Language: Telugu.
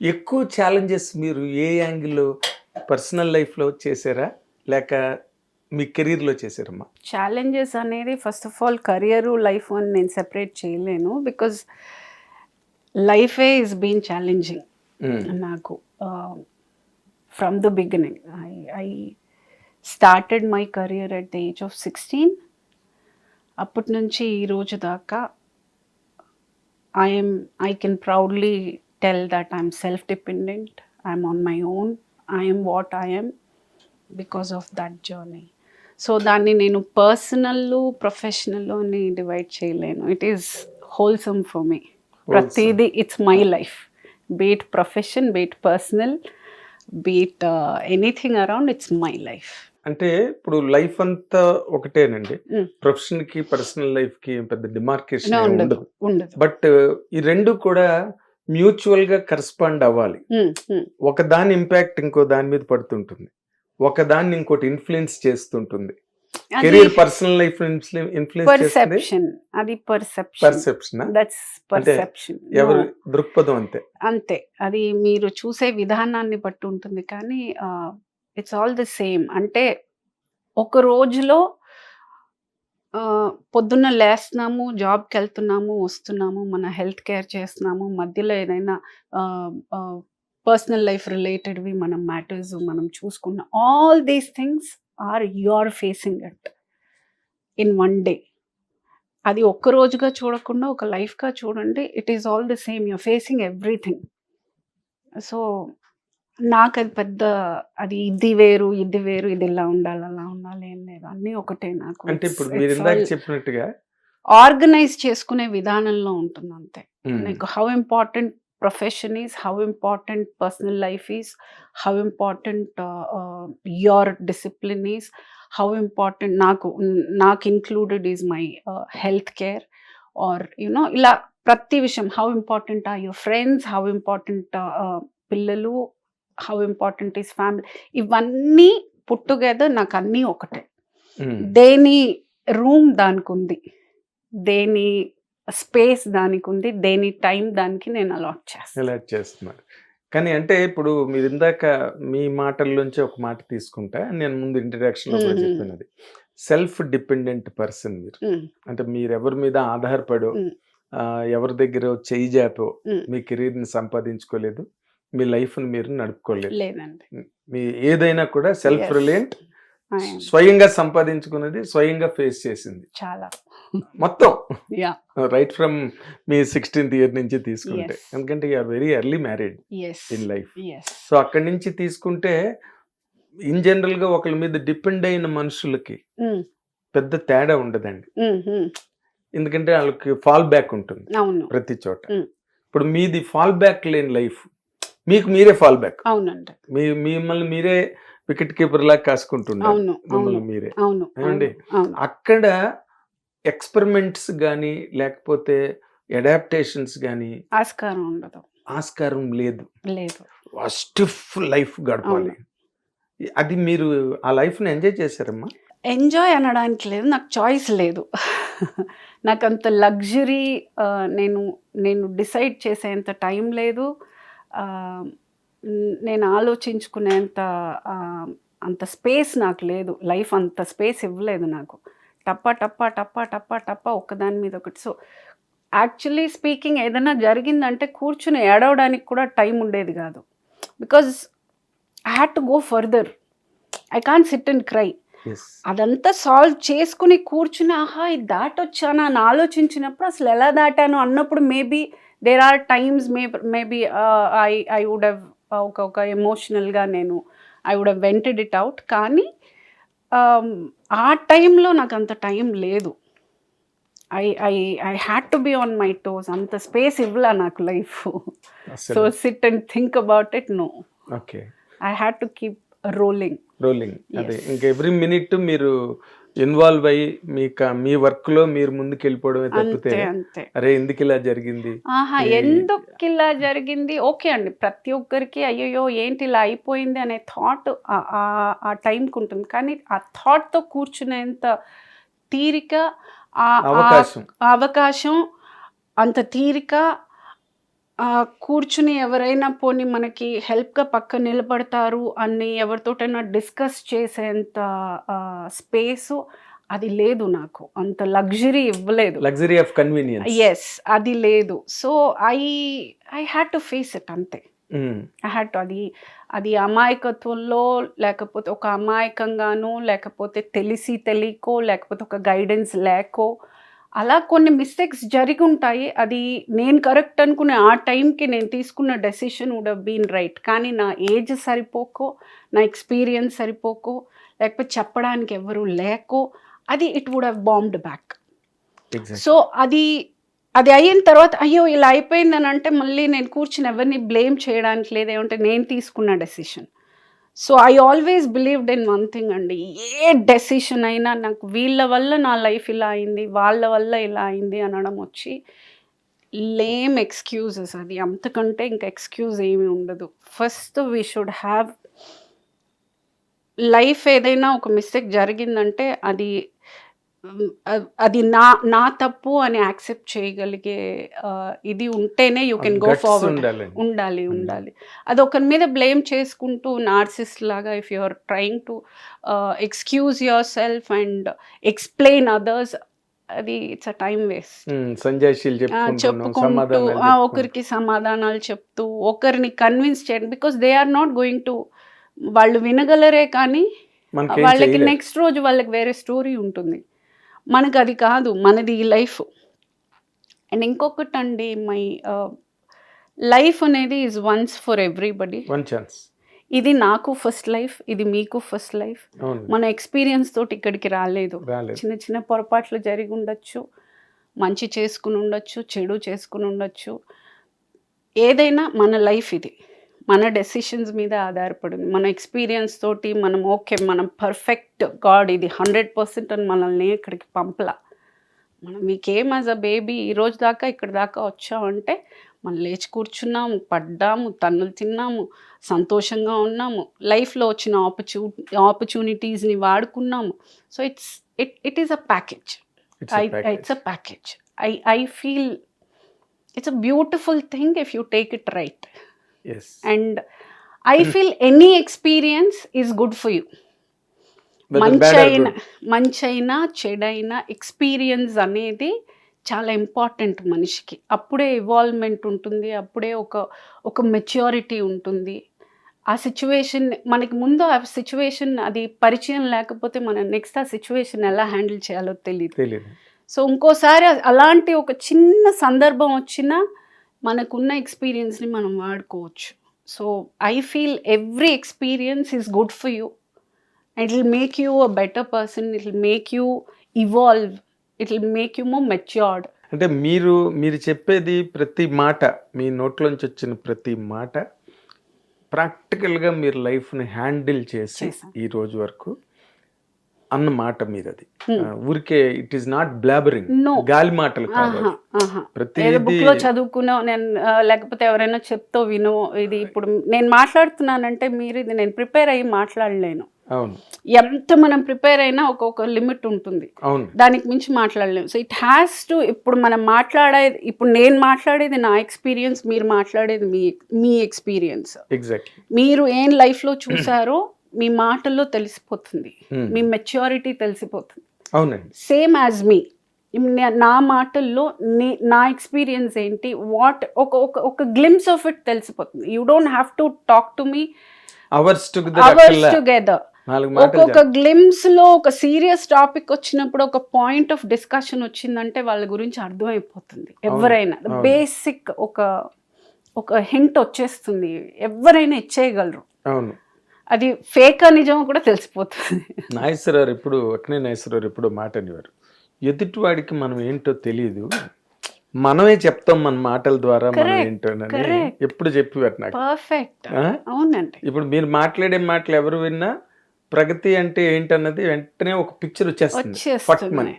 ఎక్కువ ఛాలెంజెస్ మీరు ఏ యాంగిల్లో పర్సనల్ లైఫ్లో చేశారా లేక మీ కెరీర్లో చేశారమ్మా? ఛాలెంజెస్ అనేది first of all career life అని నేను సెపరేట్ చేయలేను, బికాజ్ లైఫే ఈజ్ బీన్ ఛాలెంజింగ్ నాకు from the beginning. I started my career at the age of 16. అప్పటి నుంచి ఈ రోజు దాకా I can proudly tell that I'm self-dependent, I'm on my own, I am what I am because of that journey. So దాన్ని నేను పర్సనల్ ప్రొఫెషనల్ అని డివైడ్ చేయలేను. It is wholesome for me. ప్రతిదీ it's my life, be it profession, be it personal, be it anything around, it's my life. అంటే ఇప్పుడు లైఫ్ అంతా ఒకటేనండి, ప్రొఫెషన్ కి పర్సనల్ లైఫ్ కి పెద్ద డిమార్కేషన్ ఉండదు. బట్ ఈ రెండు కూడా మ్యూచువల్ గా కరెస్పాండ్ అవ్వాలి. ఒక దాని ఇంపాక్ట్ ఇంకో దాని మీద పడుతుంటుంది, ఒక దాన్ని ఇంకోటి ఇన్ఫ్లుయెన్స్ చేస్తుంటుంది. కెరీర్ పర్సనల్ లైఫ్ పర్సెప్షన్, అది పర్సెప్షన్, దట్స్ పర్సెప్షన్, ఎవరి దృక్పథం అంతే అంతే. అది మీరు చూసే విధానాన్ని బట్టి ఉంటుంది, కానీ ఇట్స్ ఆల్ ది సేమ్. అంటే ఒక రోజులో పొద్దున్న లేస్తున్నాము, జాబ్కి వెళ్తున్నాము, వస్తున్నాము, మన హెల్త్ కేర్ చేస్తున్నాము, మధ్యలో ఏదైనా పర్సనల్ లైఫ్ రిలేటెడ్వి మనం మ్యాటర్స్ మనం చూసుకున్న, all these things are you are facing it in one day. అది ఒక్క రోజుగా చూడకుండా ఒక లైఫ్గా చూడండి, it is all the same, you're facing everything. So నాకు అది పెద్ద, అది ఇది వేరు ఇది వేరు, ఇది ఇలా ఉండాలి అలా ఉండాలి ఏం లేదు, అన్నీ ఒకటే నాకు. అంటే ఇప్పుడు మీరు ఇందాక చెప్పినట్టుగా ఆర్గనైజ్ చేసుకునే విధానంలో ఉంటుంది అంతే. Like how important profession is, how important personal life is, how important your discipline is, how important నాకు included is my health care, or you know ఇలా ప్రతి విషయం. How important are your friends, how important పిల్లలు, హౌ ఇంపార్టెంట్ ఈస్ ఫ్యామిలీ, ఇవన్నీ పుట్ టుగెదర్ నాకు అన్నీ ఒకటే. దేని రూమ్ దానికి ఉంది, దేని స్పేస్ దానికి ఉంది, దేని టైం దానికి నేను అలాట్ చేస్తున్నాను. కానీ అంటే ఇప్పుడు మీరు ఇందాక మీ మాటల్లోంచి ఒక మాట తీసుకుంటా, నేను ముందు ఇంట్రడక్షన్ లో కూడా చెప్పినది, సెల్ఫ్ డిపెండెంట్ పర్సన్ మీరు. అంటే మీరు ఎవరి మీద ఆధారపడో, ఎవరి దగ్గర చెయ్యి జాపో మీ కెరీర్ని సంపాదించుకోలేదు, మీ లైఫ్ని మీరు నడుపుకోలేదు. మీ ఏదైనా కూడా సెల్ఫ్ రిలయంట్, స్వయంగా సంపాదించుకున్నది, స్వయంగా ఫేస్ చేసింది చాలా మొత్తం, right from me 16th year నుంచి తీసుకుంటే. ఎందుకంటే you are very early married in life. So అక్కడి నుంచి తీసుకుంటే ఇన్ జనరల్ గా ఒకరి మీద డిపెండ్ అయిన మనుషులకి పెద్ద తేడా ఉండదండి, ఎందుకంటే వాళ్ళకి ఫాల్ బ్యాక్ ఉంటుంది ప్రతి చోట. ఇప్పుడు మీది ఫాల్ బ్యాక్ లేని లైఫ్, మీకు మీరే ఫాల్ బ్యాక్. అవునండి, మిమ్మల్ని మీరే వికెట్ కీపర్ లాగా కాసుకుంటున్నారు, మిమ్మల్ని మీరే. ఏమండి అక్కడ ఎక్స్పెరిమెంట్స్ కానీ లేకపోతే అడాప్టేషన్స్ కానీ ఆస్కారం ఉండదు, ఆస్కారం లేదు. స్టిఫ్ లైఫ్ గడపాలి. అది మీరు ఆ లైఫ్ని ఎంజాయ్ చేశారమ్మా? ఎంజాయ్ అనడానికి లేదు, నాకు చాయిస్ లేదు. నాకు అంత లగ్జరీ నేను డిసైడ్ చేసేంత టైం లేదు, నేను ఆలోచించుకునేంత అంత స్పేస్ నాకు లేదు. లైఫ్ అంత స్పేస్ ఇవ్వలేదు నాకు. టప్ప టప్ప టప్ప టప్ప టప్ప ఒకదాని మీద ఒకటి. సో యాక్చువల్లీ స్పీకింగ్ ఏదైనా జరిగిందంటే కూర్చుని ఏడవడానికి కూడా టైం ఉండేది కాదు, because I had to go further. I can't SIT and cry. అదంతా సాల్వ్ చేసుకుని కూర్చుని ఆహా ఇది దాటొచ్చానా అని ఆలోచించినప్పుడు అసలు ఎలా దాటాను అన్నప్పుడు maybe there are times maybe I would have ఒక ఎమోషనల్గా I would have vented it out. కానీ ఆ టైంలో నాకు అంత టైం లేదు. I had to be on my toes. అంత స్పేస్ ఇవ్వలా నాకు లైఫ్. So sit and think about it, no. I had to keep rolling. అదే ఇంకా ఎవ్రీ మినిట్ మీరు ఇన్వాల్వ్ అయ్యి మీ వర్క్ లో మీరు ముందుకు వెళ్ళిపోవడమే తప్పితే అరే ఎందుకు ఇలా జరిగింది, ఎందుకు ఇలా జరిగింది ఓకే అండి, ప్రతి ఒక్కరికి అయ్యో ఏంటి ఇలా అయిపోయింది అనే థాట్ ఆ టైంకి ఉంటుంది. కానీ ఆ థాట్తో కూర్చునేంత తీరిక, అవకాశం, అంత తీరిక కూర్చుని ఎవరైనా పోనీ మనకి హెల్ప్‌గా పక్కన నిలబడతారు అని ఎవరితోటైనా డిస్కస్ చేసేంత స్పేసు అది లేదు నాకు. అంత లగ్జరీ ఇవ్వలేదు. Luxury of convenience. యెస్. అది లేదు. So, I I had to face it అంతే. I had to. అది అమాయకత్వంలో, లేకపోతే ఒక అమాయకంగానో, లేకపోతే తెలిసి తెలియకో, లేకపోతే ఒక గైడెన్స్ లేకో, అలా కొన్ని మిస్టేక్స్ జరిగి ఉంటాయి. అది నేను కరెక్ట్ అనుకునే ఆ టైంకి నేను తీసుకున్న decision would have been right. కానీ నా ఏజ్ సరిపోకో, నా ఎక్స్పీరియన్స్ సరిపోకో, లేకపోతే చెప్పడానికి ఎవరు లేకో, అది it would have bombed back. So అది అయిన తర్వాత అయ్యో ఇలా అయిపోయిందని అంటే మళ్ళీ నేను కూర్చుని ఎవరిని బ్లేమ్ చేయడానికి లేదు. ఏమంటే నేను తీసుకున్న decision. So I always believed in one thing అండి. ఏ డెసిషన్ అయినా నాకు వీళ్ళ వల్ల నా లైఫ్ ఇలా అయింది, వాళ్ళ వల్ల ఇలా అయింది అనడం వచ్చి లేమ్ ఎక్స్క్యూజెస్. అది అంతకంటే ఇంకా ఎక్స్క్యూజ్ ఏమీ ఉండదు. First we should have life ఏదైనా ఒక మిస్టేక్ జరిగిందంటే అది నా తప్పు అని యాక్సెప్ట్ చేయగలిగే ఇది ఉంటేనే యూ కెన్ గో ఫార్వర్డ్. ఉండాలి. అది ఒకరి మీద బ్లేమ్ చేసుకుంటూ నార్సిస్ట్ లాగా if you are trying to excuse yourself and explain others, అది ఇట్స్ అ టైం వేస్ట్. చెప్పుకుంటూ ఒకరికి సమాధానాలు చెప్తూ ఒకరిని కన్విన్స్ చేయండి. Because they are not going to, వాళ్ళు వినగలరే కానీ వాళ్ళకి నెక్స్ట్ రోజు వాళ్ళకి వేరే స్టోరీ ఉంటుంది. మనకు అది కాదు, మనది ఈ లైఫ్. అండ్ ఇంకొకటి అండి, మై లైఫ్ అనేది ఈజ్ వన్స్ ఫర్ ఎవ్రీబడి. ఇది నాకు ఫస్ట్ లైఫ్, ఇది మీకు ఫస్ట్ లైఫ్. మన ఎక్స్పీరియన్స్ తోటి ఇక్కడికి రాలేదు. చిన్న చిన్న పొరపాట్లు జరిగి ఉండొచ్చు, మంచి చేసుకుని ఉండొచ్చు, చెడు చేసుకుని ఉండొచ్చు. ఏదైనా మన లైఫ్ ఇది, మన డెసిషన్స్ మీద ఆధారపడింది. మన ఎక్స్పీరియన్స్ తోటి మనం ఓకే మనం పర్ఫెక్ట్ గాడ్ ఇది 100% అని మనల్ని ఇక్కడికి పంపలా. మనం మీకేం యాజ్ అ బేబీ ఈరోజు దాకా ఇక్కడ దాకా వచ్చామంటే మనం లేచి కూర్చున్నాము, పడ్డాము, తన్నులు తిన్నాము, సంతోషంగా ఉన్నాము, లైఫ్లో వచ్చిన ఆపర్చునిటీస్ని వాడుకున్నాము. So it is a package. It's a package. I feel it's a beautiful thing if you take it right. Yes. And I feel any experience is good for you. మంచైనా చెడైనా ఎక్స్పీరియన్స్ అనేది చాలా ఇంపార్టెంట్ మనిషికి. అప్పుడే ఇవాల్వ్మెంట్ ఉంటుంది, అప్పుడే ఒక మెచ్యూరిటీ ఉంటుంది. ఆ సిచ్యువేషన్ మనకి ముందు ఆ సిచ్యువేషన్ అది పరిచయం లేకపోతే మనం నెక్స్ట్ ఆ సిచ్యువేషన్ ఎలా హ్యాండిల్ చేయాలో తెలియదు. సో ఇంకోసారి అలాంటి ఒక చిన్న సందర్భం వచ్చినా మనకున్న ఎక్స్పీరియన్స్ని మనం వాడుకోవచ్చు. So I feel every experience is good for you. It will make you a better person, it will make you evolve, it will make you more matured. అంటే మీరు చెప్పేది ప్రతి మాట, మీ నోట్లోంచి వచ్చిన ప్రతి మాట ప్రాక్టికల్గా మీరు లైఫ్ని హ్యాండిల్ చేసి ఈ రోజు వరకు అన్న మాట మీద, అది ఊరికే ఇట్ ఈస్ నాట్ బ్లాబరింగ్, గాలి మాటలు కాదు. ప్రతి బుక్ లో చదువుకున్నా నేను, లేకపోతే ఎవరైనా చెప్తో వినో, ఇది ఇప్పుడు నేను మాట్లాడుతున్నానంటే మీరు ఇది నేను ప్రిపేర్ అయ్యి మాట్లాడలేను. అవును, ఎంత మనం ప్రిపేర్ అయినా ఒక్కొక్క లిమిట్ ఉంటుంది, దానికి మించి మాట్లాడలేము. సో ఇట్ హ్యాస్ టు, ఇప్పుడు మనం మాట్లాడేది, ఇప్పుడు నేను మాట్లాడేది నా ఎక్స్పీరియన్స్, మీరు మాట్లాడేది మీ ఎక్స్పీరియన్స్. ఎగ్జాక్ట్లీ. మీరు ఏం లైఫ్లో చూసారో మీ మాటల్లో తెలిసిపోతుంది, మీ మెచ్యూరిటీ తెలిసిపోతుంది. అవునండి. సేమ్ యాజ్ మీ, నా మాటల్లో నా ఎక్స్పీరియన్స్ ఏంటి, వాట్ ఒక గ్లిమ్స్ ఆఫ్ ఇట్ తెలిసిపోతుంది. You don't have to talk to me hours together. ఒక్కొక్క గ్లిమ్స్ లో ఒక సీరియస్ టాపిక్ వచ్చినప్పుడు, ఒక పాయింట్ ఆఫ్ డిస్కషన్ వచ్చిందంటే వాళ్ళ గురించి అర్థమైపోతుంది. ఎవరైనా బేసిక్ ఒక హింట్ వచ్చేస్తుంది, ఎవరైనా ఇచ్చేయగలరు. అవును, అది ఫేక్ నిజమో కూడా తెలిసిపోతుంది. నాగేశ్వరరావు ఎప్పుడు మాట అనేవారు, ఎదుటివాడికి మనం ఏంటో తెలియదు, మనమే చెప్తాం మన మాటల ద్వారా మనం ఏంటో ఎప్పుడు చెప్పేవారు నాకు. పర్ఫెక్ట్. అవునండి. ఇప్పుడు మీరు మాట్లాడే మాటలు ఎవరు విన్నా ప్రగతి అంటే ఏంటన్నది వెంటనే ఒక పిక్చర్ వచ్చేస్తుంది.